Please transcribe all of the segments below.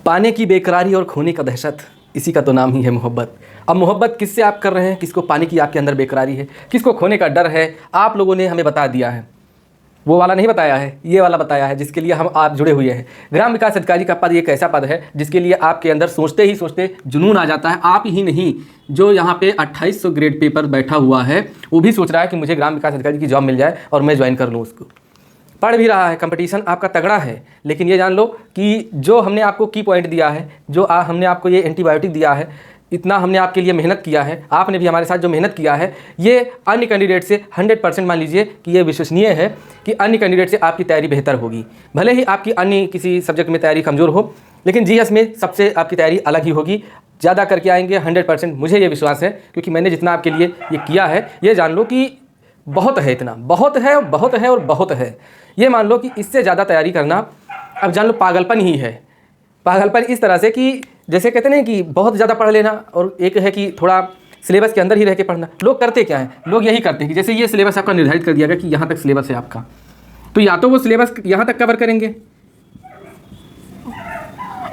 पाने की बेकरारी और खोने का दहशत, इसी का तो नाम ही है मोहब्बत। अब मोहब्बत किससे आप कर रहे हैं, किसको पाने की आपके अंदर बेकरारी है, किसको खोने का डर है, आप लोगों ने हमें बता दिया है। वो वाला नहीं बताया है, ये वाला बताया है जिसके लिए हम आप जुड़े हुए हैं। ग्राम विकास अधिकारी का पद एक ऐसा पद है जिसके लिए आपके अंदर सोचते ही सोचते जुनून आ जाता है। आप ही नहीं, जो यहाँ पे 2800 ग्रेड पेपर बैठा हुआ है वो भी सोच रहा है कि मुझे ग्राम विकास अधिकारी की जॉब मिल जाए और मैं ज्वाइन कर लूँ उसको। पढ़ भी रहा है, कंपटीशन आपका तगड़ा है, लेकिन ये जान लो कि जो हमने आपको की पॉइंट दिया है, जो हमने आपको ये एंटीबायोटिक दिया है, इतना हमने आपके लिए मेहनत किया है, आपने भी हमारे साथ जो मेहनत किया है, ये अन्य कैंडिडेट से 100% मान लीजिए कि ये विश्वसनीय है कि अन्य कैंडिडेट से आपकी तैयारी बेहतर होगी। भले ही आपकी अन्य किसी सब्जेक्ट में तैयारी कमज़ोर हो, लेकिन जीएस में सबसे आपकी तैयारी अलग ही होगी, ज़्यादा करके आएंगे 100%, मुझे ये विश्वास है। क्योंकि मैंने जितना आपके लिए ये किया है, ये जान लो कि बहुत है, इतना बहुत है, बहुत है और बहुत है। ये मान लो कि इससे ज़्यादा तैयारी करना अब जान लो पागलपन ही है। पागलपन इस तरह से कि जैसे कहते हैं कि बहुत ज़्यादा पढ़ लेना, और एक है कि थोड़ा सिलेबस के अंदर ही रह के पढ़ना। लोग करते क्या हैं, लोग यही करते हैं कि जैसे ये सिलेबस आपका निर्धारित कर दिया गया कि यहाँ तक सिलेबस है आपका, तो या तो वो सिलेबस यहाँ तक कवर करेंगे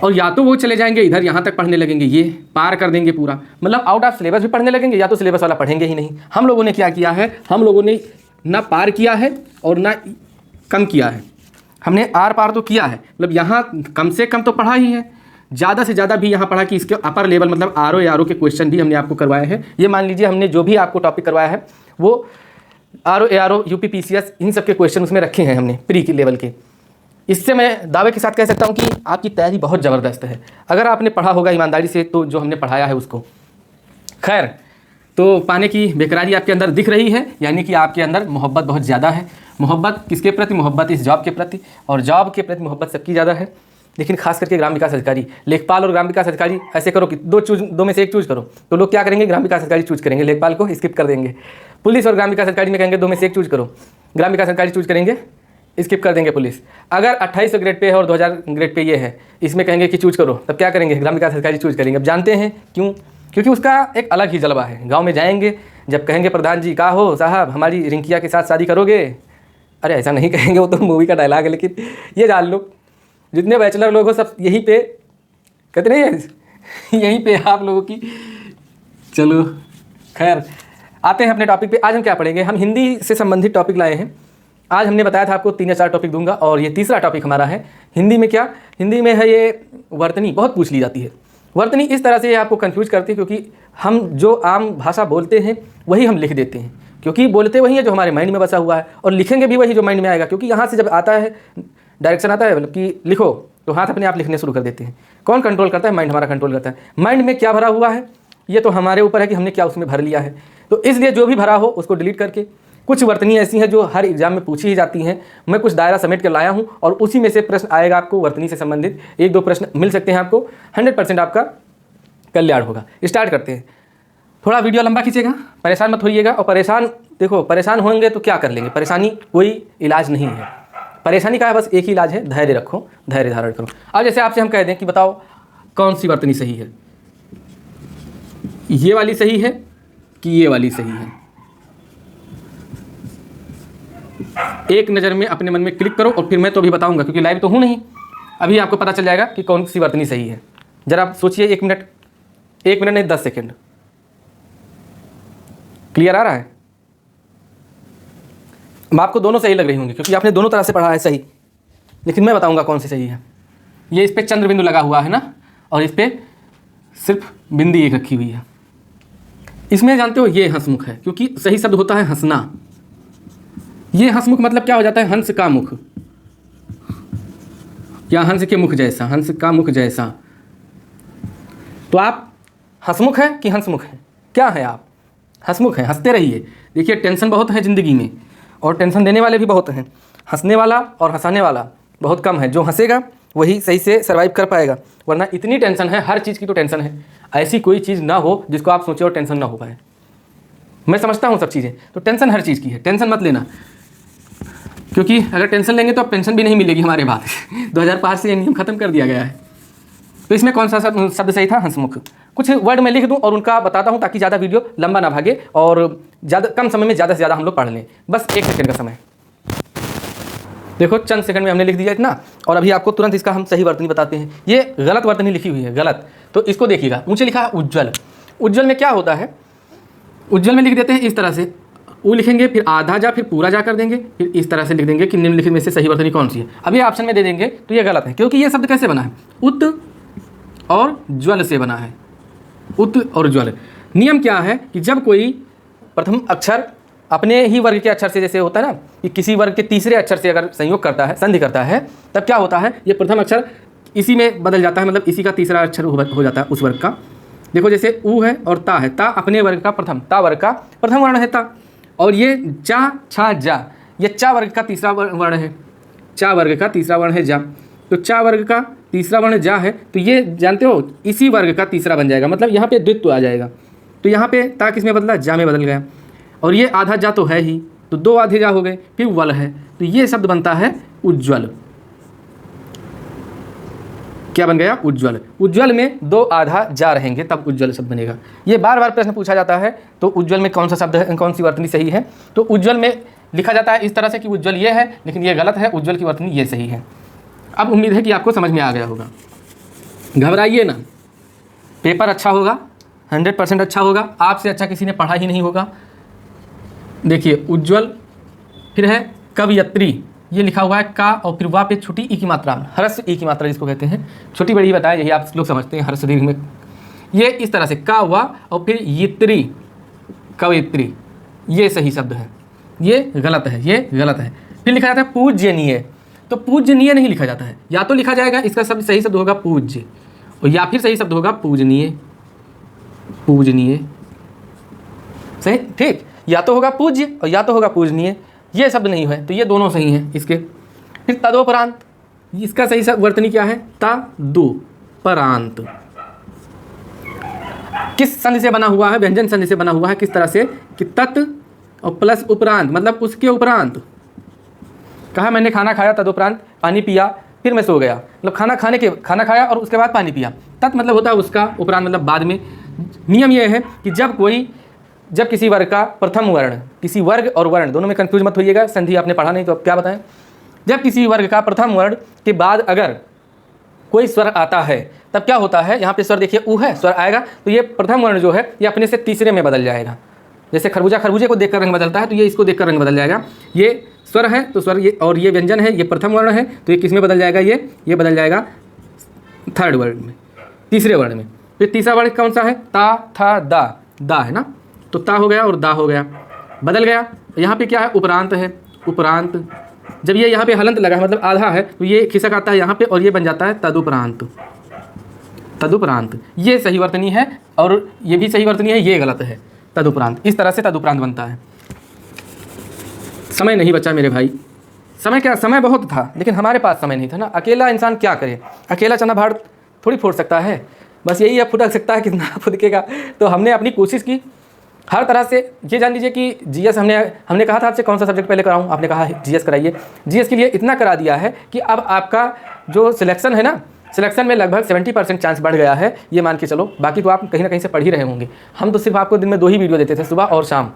और या तो वो चले जाएंगे इधर यहाँ तक पढ़ने लगेंगे, ये पार कर देंगे पूरा, मतलब आउट ऑफ सिलेबस भी पढ़ने लगेंगे, या तो सिलेबस वाला पढ़ेंगे ही नहीं। हम लोगों ने क्या किया है, हम लोगों ने ना पार किया है और ना कम किया है, हमने आर पार तो किया है, मतलब यहाँ कम से कम तो पढ़ा ही है, ज़्यादा से ज़्यादा भी यहाँ पढ़ा कि इसके अपर लेवल मतलब आर ओ के क्वेश्चन भी हमने आपको करवाए हैं। ये मान लीजिए हमने जो भी आपको टॉपिक करवाया है वो आर ओ यूपी PCS इन सब के क्वेश्चन उसमें रखे हैं हमने प्री के लेवल के। इससे मैं दावे के साथ कह सकता हूँ कि आपकी तैयारी बहुत ज़बरदस्त है, अगर आपने पढ़ा होगा ईमानदारी से तो जो हमने पढ़ाया है उसको। खैर, तो पाने की बेकरारी आपके अंदर दिख रही है, यानी कि आपके अंदर मोहब्बत बहुत ज़्यादा है। मोहब्बत किसके प्रति, मोहब्बत इस जॉब के प्रति, और जॉब के प्रति मोहब्बत सबकी ज़्यादा है। लेकिन खास करके ग्राम विकास अधिकारी, लेखपाल और ग्राम विकास अधिकारी ऐसे करो कि दो में से एक चूज करो, तो लोग क्या करेंगे, ग्राम विकास अधिकारी चूज करेंगे, लेखपाल को स्किप कर देंगे। पुलिस और ग्राम विकास अधिकारी में कहेंगे दो में से एक चूज करो, ग्राम विकास अधिकारी चूज करेंगे, स्किप कर देंगे पुलिस। अगर 2800 ग्रेड पे है और 2000 ग्रेड पे ये है, इसमें कहेंगे कि चूज करो, तब क्या करेंगे, ग्राम विकास अधिकारी चूज करेंगे। अब जानते हैं क्यों, क्योंकि उसका एक अलग ही जलवा है। गाँव में जाएंगे, जब कहेंगे प्रधान जी का हो साहब हमारी रिंकिया के साथ शादी करोगे, अरे ऐसा नहीं कहेंगे, वो तो मूवी का डायलॉग है, लेकिन ये जान लो जितने बैचलर लोग हो सब यहीं पे कहते नहीं है, यहीं पे आप लोगों की। चलो खैर, आते हैं अपने टॉपिक पे। आज हम क्या पढ़ेंगे, हम हिंदी से संबंधित टॉपिक लाए हैं। आज हमने बताया था आपको 3 या 4 टॉपिक दूंगा, और ये तीसरा टॉपिक हमारा है हिंदी में। क्या हिंदी में है, ये वर्तनी बहुत पूछ ली जाती है। वर्तनी इस तरह से आपको कंफ्यूज करती है क्योंकि हम जो आम भाषा बोलते हैं वही हम लिख देते हैं, क्योंकि बोलते वही है जो हमारे माइंड में बसा हुआ है, और लिखेंगे भी वही जो माइंड में आएगा। क्योंकि यहाँ से जब आता है डायरेक्शन आता है मतलब कि लिखो, तो हाथ अपने आप लिखने शुरू कर देते हैं। कौन कंट्रोल करता है, माइंड हमारा कंट्रोल करता है। माइंड में क्या भरा हुआ है ये तो हमारे ऊपर है कि हमने क्या उसमें भर लिया है। तो इसलिए जो भी भरा हो उसको डिलीट करके, कुछ वर्तनी ऐसी हैं जो हर एग्जाम में पूछी ही जाती हैं, मैं कुछ दायरा समेट कर लाया हूँ, और उसी में से प्रश्न आएगा आपको वर्तनी से संबंधित। 1-2 प्रश्न मिल सकते हैं आपको, 100% आपका कल्याण होगा। स्टार्ट करते हैं। थोड़ा वीडियो लंबा खींचेगा, परेशान मत होइएगा। और परेशान होंगे तो क्या कर लेंगे, परेशानी कोई इलाज नहीं है। परेशानी का है बस एक ही इलाज है, धैर्य रखो, धैर्य धारण करो। अब जैसे आपसे हम कह दें कि बताओ कौन सी वर्तनी सही है, ये वाली सही है कि ये वाली सही है, एक नज़र में अपने मन में क्लिक करो, और फिर मैं तो अभी बताऊंगा क्योंकि लाइव तो हूँ नहीं, अभी आपको पता चल जाएगा कि कौन सी वर्तनी सही है। जरा आप सोचिए, 1 मिनट नहीं 10 सेकेंड। क्लियर आ रहा है? आपको दोनों सही लग रही होंगी क्योंकि आपने दोनों तरह से पढ़ा है सही, लेकिन मैं बताऊंगा कौन सी सही है। ये इस पर चंद्र बिंदु लगा हुआ है ना, और इस पर सिर्फ बिंदी एक रखी हुई है। इसमें जानते हो ये हंसमुख है, क्योंकि सही शब्द होता है हंसना। ये हंसमुख मतलब क्या हो जाता है, हंस का मुख, या हंस के मुख जैसा, हंस का मुख जैसा। तो आप हंसमुख है कि हंसमुख है, क्या है आप? हंसमुख है, हंसते रहिए। देखिए टेंशन बहुत है ज़िंदगी में, और टेंशन देने वाले भी बहुत हैं। हंसने वाला और हंसाने वाला बहुत कम है। जो हंसेगा वही सही से सर्वाइव कर पाएगा, वरना इतनी टेंशन है, हर चीज़ की तो टेंशन है। ऐसी कोई चीज़ ना हो जिसको आप सोचें और टेंशन ना हो पाए। मैं समझता हूँ सब चीज़ें, तो टेंशन हर चीज़ की है, टेंशन मत लेना, क्योंकि अगर टेंशन लेंगे तो अब पेंशन भी नहीं मिलेगी हमारे बाद। 2005 से ये नियम खत्म कर दिया गया है। तो इसमें कौन सा शब्द सही था, हंसमुख। कुछ वर्ड मैं लिख दूं और उनका बताता हूं ताकि ज़्यादा वीडियो लंबा ना भागे और ज़्यादा कम समय में ज़्यादा से ज़्यादा हम लोग पढ़ लें। बस 1 सेकंड का समय। देखो चंद सेकंड में हमने लिख दिया इतना, और अभी आपको तुरंत इसका हम सही वर्तनी बताते हैं। ये गलत वर्तनी लिखी हुई है, गलत, तो इसको देखिएगा। ऊँचे लिखा है उज्ज्वल। उज्ज्वल में क्या होता है, उज्ज्वल में लिख देते हैं इस तरह से, ऊ लिखेंगे फिर आधा जा फिर पूरा जा कर देंगे, फिर इस तरह से लिख देंगे कि निम्नलिखित में से सही वर्तनी कौन सी है। अब ये ऑप्शन में दे देंगे तो ये गलत है, क्योंकि ये शब्द कैसे बना है, उत और ज्वल से बना है, उत और ज्वल। नियम क्या है कि जब कोई प्रथम अक्षर अपने ही वर्ग के अक्षर से, जैसे होता है ना कि किसी वर्ग के तीसरे अक्षर से अगर संयोग करता है, संधि करता है, तब क्या होता है, ये प्रथम अक्षर इसी में बदल जाता है, मतलब इसी का तीसरा अक्षर हो जाता है उस वर्ग का। देखो जैसे ऊ है और ता है, ता अपने वर्ग का प्रथम, ता वर्ग का प्रथम वर्ण है ता, और ये जा छा जा, ये चा वर्ग का तीसरा वर्ण है, चा वर्ग का तीसरा वर्ण है जा, तो चा वर्ग का तीसरा वर्ण जा है, तो ये जानते हो इसी वर्ग का तीसरा बन जाएगा, मतलब यहाँ पे द्वित्व आ जाएगा। तो यहाँ पे ता किस में बदला, जा में बदल गया, और ये आधा जा तो है ही, तो दो आधे जा हो गए, फिर वल है, तो ये शब्द बनता है उज्ज्वल। क्या बन गया, उज्ज्वल। उज्ज्वल में दो आधा जा रहेंगे तब उज्ज्वल शब्द बनेगा। ये बार बार प्रश्न पूछा जाता है, तो उज्ज्वल में कौन सा शब्द है, कौन सी वर्तनी सही है, तो उज्ज्वल में लिखा जाता है इस तरह से कि उज्ज्वल ये है, लेकिन ये गलत है, उज्ज्वल की वर्तनी ये सही है। अब उम्मीद है कि आपको समझ में आ गया होगा। घबराइए ना, पेपर अच्छा होगा, 100% अच्छा होगा, आपसे अच्छा किसी ने पढ़ा ही नहीं होगा। देखिए उज्ज्वल, फिर है कवयत्री, ये लिखा हुआ है का और फिर वाह पे छोटी ई की मात्रा, हर्ष ई की मात्रा जिसको कहते हैं, छोटी बड़ी बताया, यही आप लोग समझते हैं हर्ष दीर्घ में। ये इस तरह से का वाह और फिर यित्री, कवयित्री, ये सही शब्द है, ये गलत है, ये गलत है। फिर लिखा जाता है पूज्यनीय, तो पूज्यनीय नहीं लिखा जाता है, या तो लिखा जाएगा इसका शब्द सही शब्द होगा पूज्य, और या फिर सही शब्द होगा पूजनीय, पूजनीय सही, ठीक, या तो होगा पूज्य और या तो होगा पूजनीय, ये शब्द नहीं है, तो ये दोनों सही हैं इसके। फिर तदोपरांत, इसका सही वर्तनी क्या है, तदोपरांत। किस संधि से बना हुआ है, व्यंजन संधि से बना हुआ है, किस तरह से कि तत् और प्लस उपरांत, मतलब उसके उपरांत। कहा मैंने खाना खाया, तदुपरांत पानी पिया, फिर मैं सो गया, मतलब खाना खाया और उसके बाद पानी पिया। तत् मतलब होता है उसका, उपरांत मतलब बाद में। नियम यह है कि जब किसी वर्ग का प्रथम वर्ण, किसी वर्ग और वर्ण दोनों में कंफ्यूज मत होइएगा, संधि आपने पढ़ा नहीं तो अब क्या बताएं। जब किसी वर्ग का प्रथम वर्ण के बाद अगर कोई स्वर आता है तब क्या होता है, यहाँ पे स्वर देखिए ऊ है, स्वर आएगा तो ये प्रथम वर्ण जो है ये अपने से तीसरे में बदल जाएगा। जैसे खरबूजे को देखकर रंग बदलता है, तो ये इसको देखकर रंग बदल जाएगा। ये स्वर है तो स्वर, ये और ये व्यंजन है, ये प्रथम वर्ण है, तो ये किस में बदल जाएगा, ये बदल जाएगा थर्ड वर्ण में, तीसरे वर्ण में। फिर तीसरा वर्ण कौन सा है, ता था दा है ना, तो ता हो गया और दा हो गया, बदल गया। यहाँ पे क्या है, उपरांत है, उपरांत। जब ये यहाँ पे हलंत लगा है मतलब आधा है, तो ये खिसक आता है यहाँ पे और ये बन जाता है तदुपरांत, तदुपरांत। ये सही वर्तनी है और ये भी सही वर्तनी है, ये गलत है, तदुपरांत। इस तरह से तदुपरांत बनता है। समय नहीं बचा मेरे भाई, समय बहुत था लेकिन हमारे पास समय नहीं था ना। अकेला इंसान क्या करे, अकेला चना भाड़ थोड़ी फोड़ सकता है, बस यही है फुटक सकता है, कितना फुदकेगा। तो हमने अपनी कोशिश की हर तरह से। ये जान लीजिए कि जीएस हमने कहा था आपसे कौन सा सब्जेक्ट पहले कराऊं, आपने कहा जीएस कराइए। जीएस के लिए इतना करा दिया है कि अब आपका जो सिलेक्शन है ना, सिलेक्शन में लगभग 70% चांस बढ़ गया है, ये मान के चलो। बाकी तो आप कहीं ना कहीं से पढ़ ही रहे होंगे। हम तो सिर्फ आपको दिन में 2 ही वीडियो देते थे, सुबह और शाम।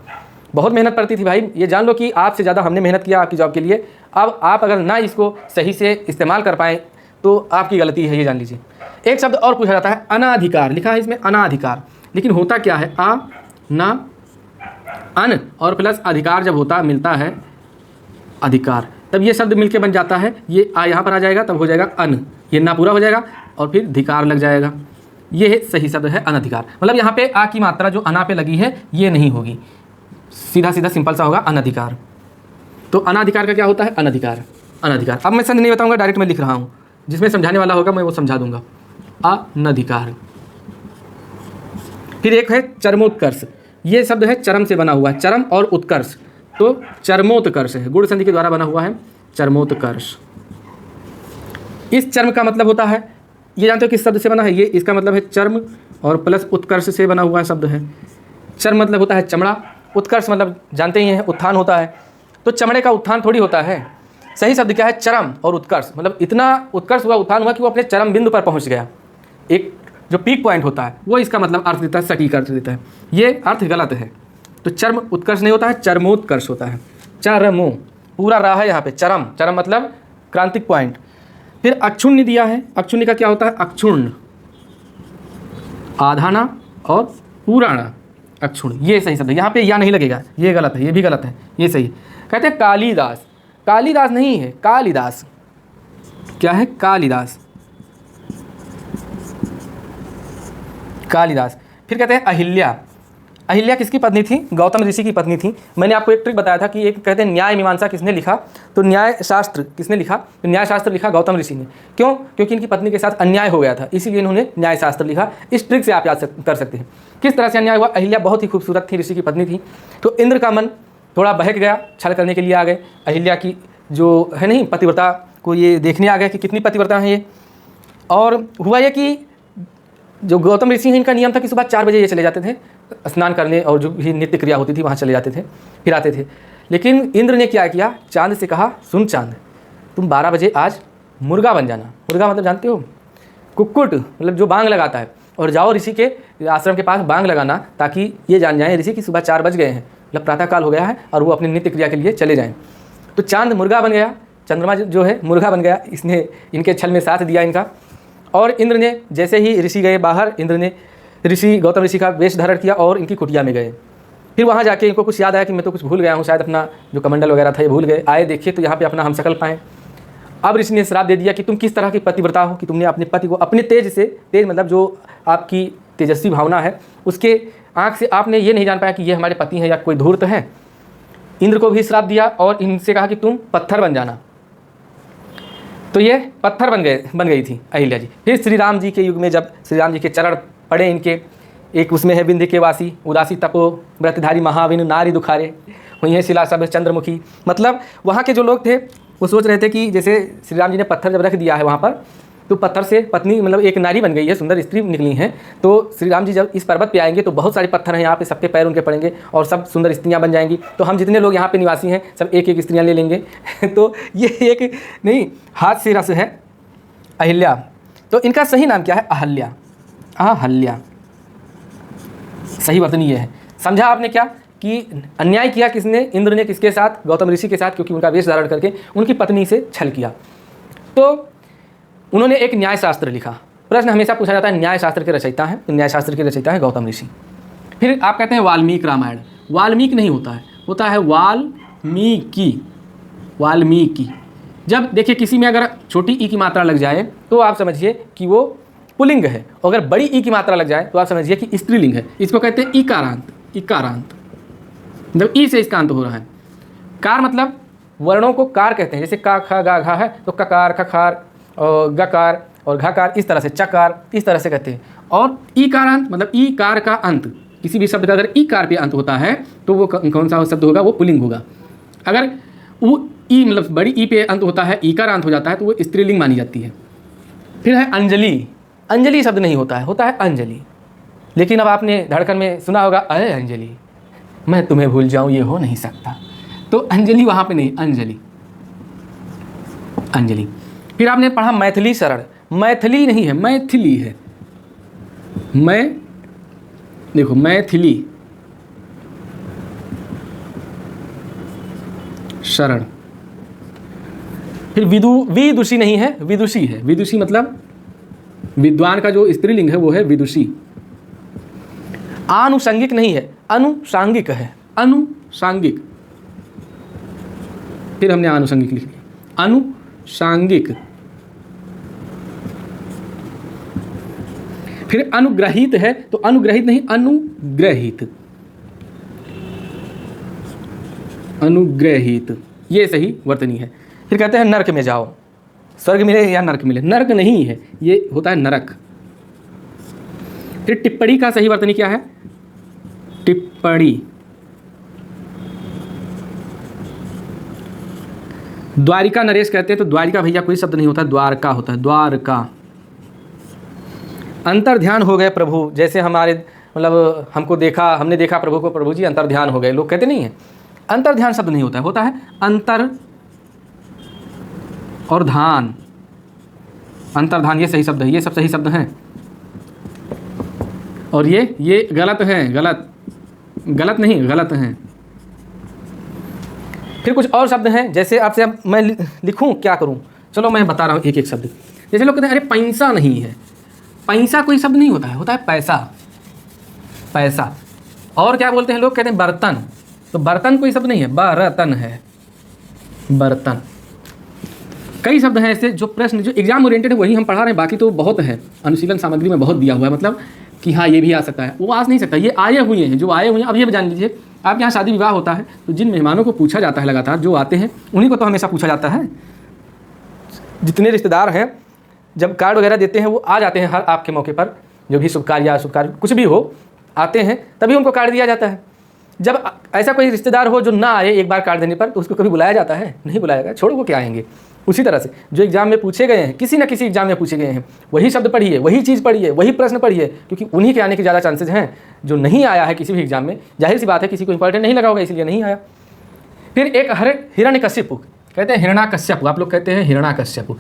बहुत मेहनत पड़ती थी भाई, ये जान लो कि आपसे ज़्यादा हमने मेहनत किया आपकी जॉब के लिए। अब आप अगर ना इसको सही से इस्तेमाल कर पाएँ तो आपकी गलती है, ये जान लीजिए। एक शब्द और पूछा जाता है अनाधिकार, लिखा है इसमें अनाधिकार, लेकिन होता क्या है, आ ना अन और प्लस अधिकार जब होता मिलता है अधिकार, तब ये शब्द मिलके बन जाता है, ये आ यहाँ पर आ जाएगा तब हो जाएगा अन, ये ना पूरा हो जाएगा और फिर धिकार लग जाएगा। ये सही शब्द है अनधिकार। मतलब यहाँ पे आ की मात्रा जो अना पे लगी है ये नहीं होगी, सीधा सिंपल सा होगा अनधिकार। तो अनाधिकार का क्या होता है, अनधिकार, अनधिकार। अब मैं संधि नहीं बताऊंगा, डायरेक्ट मैं लिख रहा हूँ, जिसमें समझाने वाला होगा मैं वो समझा दूंगा। अनधिकार। फिर एक है चरमोत्कर्ष, ये शब्द है चरम से बना हुआ है, चरम और उत्कर्ष, तो चरमोत्कर्ष है, गुण संधि के द्वारा बना हुआ है चरमोत्कर्ष। इस चर्म का मतलब होता है, ये जानते हो किस शब्द से बना है, ये इसका मतलब है चर्म और प्लस उत्कर्ष से बना हुआ शब्द है। चर्म मतलब होता है चमड़ा, उत्कर्ष मतलब जानते ही हैं उत्थान होता है, तो चमड़े का उत्थान थोड़ी होता है। सही शब्द क्या है, चरम और उत्कर्ष, मतलब इतना उत्कर्ष हुआ, उत्थान हुआ कि वो अपने चरम बिंदु पर पहुंच गया, एक जो पीक पॉइंट होता है वो इसका मतलब अर्थ देता है, सटीक अर्थ देता है। ये अर्थ गलत है, तो चर्म उत्कर्ष नहीं होता है, चरमोत्कर्ष होता है। चरमो, पूरा रहा है यहाँ पे, चरम, चरम मतलब क्रांतिक पॉइंट। फिर अक्षुण्य दिया है, अक्षुण्य का क्या होता है, अक्षुण्ण, आधाना और पुराणा, अक्षुण्ण, ये सही शब्द है। यहाँ पे या नहीं लगेगा, ये गलत है, ये भी गलत है, ये सही है। कहते हैं कालिदास, कालिदास नहीं है, कालिदास, क्या है, कालिदास, कालिदास। फिर कहते हैं अहिल्या, अहिल्या किसकी पत्नी थी, गौतम ऋषि की पत्नी थी। मैंने आपको एक ट्रिक बताया था कि एक कहते हैं न्याय मीमांसा किसने लिखा, तो न्याय शास्त्र किसने लिखा, तो न्याय शास्त्र लिखा गौतम ऋषि ने। क्यों, क्योंकि इनकी पत्नी के साथ अन्याय हो गया था, इसीलिए इन्होंने न्याय शास्त्र लिखा। इस ट्रिक से आप याद कर सकते हैं किस तरह से अन्याय हुआ। अहिल्या बहुत ही खूबसूरत थी, ऋषि की पत्नी थी, तो इंद्र का मन थोड़ा बहक गया, छल करने के लिए आ गए। अहिल्या की जो है नहीं पतिव्रता को ये देखने आ गए कि कितनी पतिव्रता है ये। और हुआ ये कि जो गौतम ऋषि हैं इनका नियम था कि सुबह 4 बजे ये चले जाते थे स्नान करने, और जो भी नित्य क्रिया होती थी वहाँ चले जाते थे, फिर आते थे। लेकिन इंद्र ने क्या किया, चांद से कहा, सुन चांद, तुम 12 बजे आज मुर्गा बन जाना। मुर्गा मतलब जानते हो, कुक्कुट, मतलब जो बांग लगाता है, और जाओ ऋषि के आश्रम के पास बांग लगाना, ताकि ये जान जाएँ ऋषि कि सुबह 4 बज गए हैं, मतलब प्रातःकाल हो गया है, और वो अपनी नित्य क्रिया के लिए चले जाएँ। तो चांद मुर्गा बन गया, चंद्रमा जो है मुर्गा बन गया, इसने इनके छल में साथ दिया इनका। और इंद्र ने जैसे ही ऋषि गए बाहर, इंद्र ने गौतम ऋषि का वेश धारण किया और इनकी कुटिया में गए। फिर वहाँ जाके इनको कुछ याद आया कि मैं तो कुछ भूल गया हूँ, शायद अपना जो कमंडल वगैरह था ये भूल गए। आए देखिए तो यहाँ पे अपना हमशक्ल पाएँ। अब ऋषि ने श्राप दे दिया कि तुम किस तरह की पतिव्रता हो कि तुमने अपने पति को अपने तेज से, तेज मतलब जो आपकी तेजस्वी भावना है उसके आँख से आपने ये नहीं जान पाया कि ये हमारे पति हैं या कोई धूर्त है। इंद्र को भी श्राप दिया और इनसे कहा कि तुम पत्थर बन जाना। तो ये पत्थर बन गई थी अहिल्या जी। फिर श्री राम जी के युग में जब श्री राम जी के चरण पड़े इनके, एक उसमें है विंध्य के वासी, उदासी तपो व्रतधारी महाविन नारी दुखारे, हुई है शिला सब चंद्रमुखी। मतलब वहाँ के जो लोग थे वो सोच रहे थे कि जैसे श्री राम जी ने पत्थर जब रख दिया है वहाँ पर, तो पत्थर से पत्नी मतलब एक नारी बन गई है, सुंदर स्त्री निकली हैं। तो श्री राम जी जब इस पर्वत पे आएंगे तो बहुत सारे पत्थर हैं यहाँ पे, सबके पैर उनके पड़ेंगे और सब सुंदर स्त्रियाँ बन जाएंगी। तो हम जितने लोग यहाँ पे निवासी हैं सब एक एक स्त्रियाँ ले लेंगे। तो ये एक नहीं हाथ से रस है अहिल्या। तो इनका सही नाम क्या है, अहल्या, अहल्या, सही वर्तनी ये है। समझा आपने क्या कि अन्याय किया किसने, इंद्र ने किसके साथ, गौतम ऋषि के साथ, क्योंकि उनका वेश धारण करके उनकी पत्नी से छल किया। तो उन्होंने एक न्याय शास्त्र लिखा। प्रश्न हमेशा पूछा जाता है न्याय शास्त्र के रचयिता हैं, तो न्याय शास्त्र के रचयिता है गौतम ऋषि। फिर आप कहते हैं वाल्मीकि रामायण, वाल्मीकि नहीं होता है, होता है वाल्मीकि, वाल्मीकि। जब देखिए किसी में अगर छोटी ई की मात्रा लग जाए तो आप समझिए कि वो पुल्लिंग है, और अगर बड़ी ई की मात्रा लग जाए तो आप समझिए कि स्त्रीलिंग है। इसको कहते हैं इकारांत, इकारांत मतलब ई से इसका अंत हो रहा है। कार मतलब वर्णों को कार कहते हैं, जैसे का खा गा घा है तो ककार खखार और गकार और घाकार, इस तरह से चकार, इस तरह से कहते हैं। और ईकारांत मतलब ई कार का अंत, किसी भी शब्द का अगर ई कार पे अंत होता है तो वो कौन सा शब्द होगा, वो पुल्लिंग होगा। अगर वो ई मतलब बड़ी ई पे अंत होता है, ईकारांत हो जाता है तो वो स्त्रीलिंग मानी जाती है। फिर है अंजलि, अंजलि शब्द नहीं होता है, होता है अंजलि। लेकिन अब आपने धड़कन में सुना होगा, अरे अंजलि मैं तुम्हें भूल जाऊं ये हो नहीं सकता, तो अंजलि वहाँ पे नहीं, अंजलि, अंजलि। फिर आपने पढ़ा मैथिली शरण, मैथिली नहीं है, मैथिली है, मैं देखो मैथिली शरण। फिर विदुषी नहीं है, विदुषी है, विदुषी मतलब विद्वान का जो स्त्रीलिंग है वो है विदुषी। आनुषंगिक नहीं है, अनुषांगिक है, अनुषांगिक। फिर हमने आनुषंगिक लिख दिया, अनुषांगिक। फिर अनुग्रहित है तो अनुग्रहित नहीं, अनुग्रहित, अनुग्रहित, ये सही वर्तनी है। फिर कहते हैं नरक में जाओ, स्वर्ग मिले या नरक मिले, नरक नहीं है, ये होता है नरक। फिर टिप्पणी का सही वर्तनी क्या है, टिप्पणी। द्वारिका नरेश कहते हैं तो द्वारिका भैया कोई शब्द नहीं होता, द्वारका होता है, द्वारका। अंतर्ध्यान हो गए प्रभु, जैसे हमारे मतलब हमको देखा, हमने देखा प्रभु को, प्रभु जी अंतर्ध्यान हो गए, लोग कहते नहीं है। अंतर्ध्यान शब्द नहीं होता है, होता है अंतर और ध्यान, अंतर्ध्यान ये सही शब्द है, ये सब सही शब्द हैं। और ये गलत है, गलत, गलत नहीं, गलत हैं। फिर कुछ और शब्द हैं, जैसे आपसे अब मैं लिखूं, क्या करूं, चलो मैं बता रहा हूं एक एक शब्द। जैसे लोग कहते हैं अरे पैसा नहीं है, पैसा कोई शब्द नहीं होता है, होता है पैसा, पैसा। और क्या बोलते हैं लोग, कहते हैं बर्तन, तो बर्तन कोई शब्द नहीं है, बर्तन है, बर्तन। कई शब्द हैं ऐसे जो प्रश्न, जो एग्जाम ओरिएंटेड है वही हम पढ़ा रहे हैं, बाकी तो बहुत है, अनुशीलन सामग्री में बहुत दिया हुआ है, मतलब कि हाँ ये भी आ सकता है, वो आ नहीं सकता, ये आए हुए हैं, जो आए हुए हैं। अब ये जान लीजिए, आपके यहाँ शादी विवाह होता है तो जिन मेहमानों को पूछा जाता है लगातार, जो आते हैं उन्हीं को तो हमेशा पूछा जाता है। जितने रिश्तेदार हैं जब कार्ड वगैरह देते हैं वो आ जाते हैं हर आपके मौके पर, जो भी शुभ कार्य कुछ भी हो, आते हैं तभी उनको कार्ड दिया जाता है। जब ऐसा कोई रिश्तेदार हो जो ना आए एक बार कार्ड देने पर, तो उसको कभी बुलाया जाता है? नहीं बुलाया गया, छोड़ो वो क्या आएंगे। उसी तरह से जो एग्जाम में पूछे गए हैं, किसी न किसी एग्जाम में पूछे गए हैं, वही शब्द पढ़िए, वही चीज़ पढ़िए, वही प्रश्न पढ़िए, क्योंकि उन्हीं के आने के ज़्यादा चांसेज हैं। जो नहीं आया है किसी भी एग्जाम में, जाहिर सी बात है किसी को इंपॉर्टेंट नहीं लगा होगा, इसलिए नहीं आया। फिर एक हिरण्यकश्यपु, कहते हैं हिरण्याकश्यपु, आप लोग कहते हैं हिरण्याकश्यपु,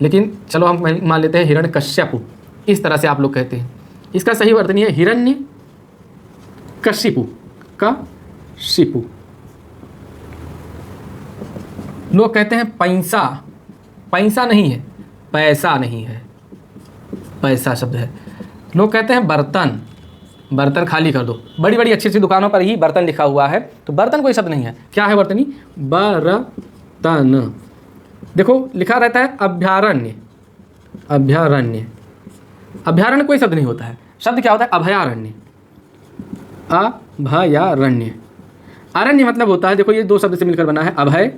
लेकिन चलो हम मान लेते हैं हिरण्यकश्यपु, इस तरह से आप लोग कहते हैं। इसका सही वर्तनी है हिरण्य कशिपु का शिपु। लोग कहते हैं पैसा, पैसा नहीं है, पैसा नहीं है, पैसा शब्द है। लोग कहते हैं बर्तन, बर्तन खाली कर दो, बड़ी बड़ी अच्छी अच्छी दुकानों पर ही बर्तन लिखा हुआ है, तो बर्तन कोई शब्द नहीं है। क्या है वर्तनी? बर्तन। देखो लिखा रहता है अभयारण्य, अभयारण्य, अभयारण्य कोई शब्द नहीं होता है। शब्द क्या होता है? अभयारण्य, अभयारण्य। अरण्य मतलब होता है, देखो ये दो शब्द से मिलकर बना है, अभय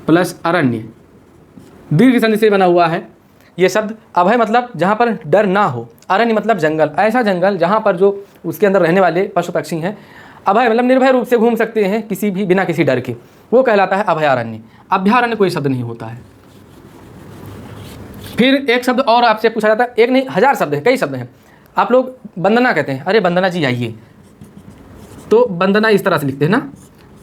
प्लस अरण्य, दीर्घ संधि से बना हुआ है ये शब्द। अभय मतलब जहाँ पर डर ना हो, अरण्य मतलब जंगल, ऐसा जंगल जहाँ पर जो उसके अंदर रहने वाले पशु पक्षी हैं। अभय मतलब निर्भय रूप से घूम सकते हैं किसी भी, बिना किसी डर के, वो कहलाता है अभयारण्य। अभयारण्य कोई शब्द नहीं होता है। फिर एक शब्द और आपसे पूछा जाता है, एक नहीं हजार शब्द है, कई शब्द हैं। आप लोग वंदना कहते हैं, अरे वंदना जी आइए, तो वंदना इस तरह से लिखते हैं ना,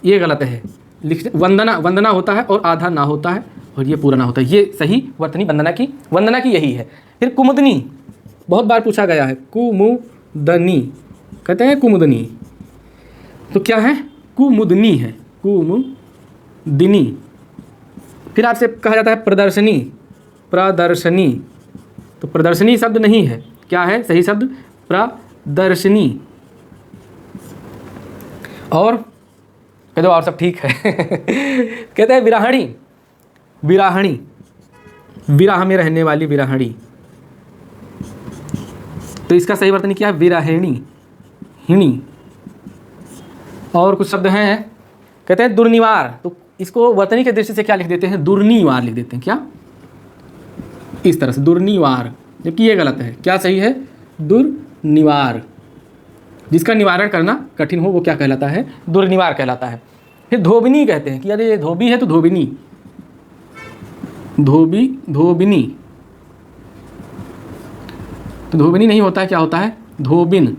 ये गलत है। लिखते वंदना, वंदना होता है और आधा ना होता है और ये पूरा ना होता है, ये सही वर्तनी वंदना की यही है। फिर कुमुदनी, बहुत बार पूछा गया है, कुमुदनी कहते हैं कुमुदनी, तो क्या है? कुमुदनी है, कुमुदिनी। फिर आपसे कहा जाता है प्रदर्शनी, प्रदर्शनी, तो प्रदर्शनी शब्द नहीं है, क्या है सही शब्द? प्रदर्शनी। और कह दो और सब ठीक है। कहते हैं विराहणी, विराहणी, विराह में रहने वाली विराहणी, तो इसका सही वर्तनी क्या है? विराहिणी, हिणी। और कुछ शब्द हैं, कहते हैं दुर्निवार, तो इसको वर्तनी के दृष्टि से क्या लिख देते हैं? दुर्निवार लिख देते हैं। क्या? इस तरह से दुर्निवार, जबकि ये गलत है। क्या सही है? दुर्निवार। जिसका निवारण करना कठिन हो वो क्या कहलाता है? दुर्निवार कहलाता है। फिर धोबिनी कहते हैं कि अरे ये धोबी है तो धोबिनी, धोबी धोबिनी, तो धोबिनी नहीं होता है, क्या होता है? धोबिन।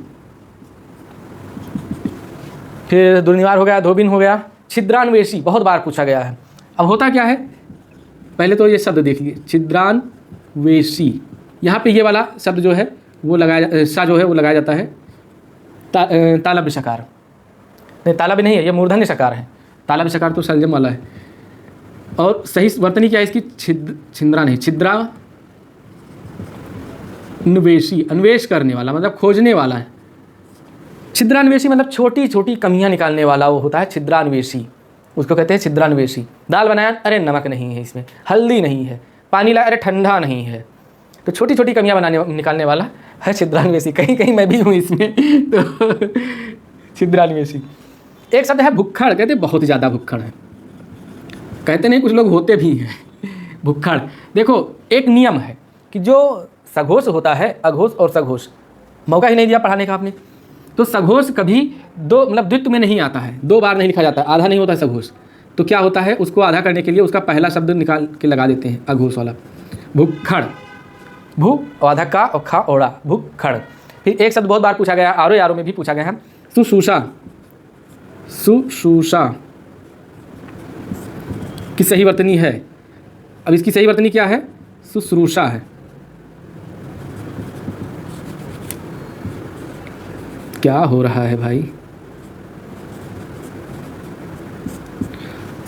फिर दुर्निवार हो गया, धोबिन हो गया। छिद्रान्वेषी बहुत बार पूछा गया है। अब होता क्या है, पहले तो ये शब्द देखिए, छिद्रान्वेषी। यहाँ पे ये वाला शब्द जो है वो लगाया, सा जो है वो लगाया जाता है तालव्य शकार, नहीं तालव्य नहीं है, ये मूर्धन्य शकार है, तालव्य शकार तो संयम वाला है। और सही वर्तनी क्या है इसकी? छिंद्रा नहीं, छिद्रान्वेषी, अन्वेष करने वाला मतलब खोजने वाला है। छिद्रान्वेषी मतलब छोटी छोटी कमियां निकालने वाला वो होता है छिद्रान्वेषी, उसको कहते हैं छिद्रान्वेषी। दाल बनाया, अरे नमक नहीं है इसमें, हल्दी नहीं है, पानी लाया, अरे ठंडा नहीं है, तो छोटी छोटी कमियां निकालने वाला है छिद्रान्वेषी। कहीं कहीं मैं भी हूँ इसमें, तो छिद्रान्वेषी। एक शब्द है भुक्खड़, कहते हैं बहुत ज़्यादा भुक्खड़ है, कहते नहीं कुछ लोग होते भी हैं भुक्खड़। देखो एक नियम है कि जो सघोष होता है, अघोष और सघोष, मौका ही नहीं दिया पढ़ाने का आपने, तो सघोष कभी दो मतलब द्वित्व में नहीं आता है, दो बार नहीं लिखा जाता, आधा नहीं होता है सघोष। तो क्या होता है, उसको आधा करने के लिए उसका पहला शब्द निकाल के लगा देते हैं, अघोष वाला, भुक्खड़। भू और आधा का और खा ओड़ा, भुक्खड़। फिर एक शब्द बहुत बार पूछा गया, आरो यारो में भी पूछा गया है, सुशूषा, सुशूषा की सही वर्तनी है। अब इसकी सही वर्तनी क्या है? शुश्रूषा है। क्या हो रहा है भाई?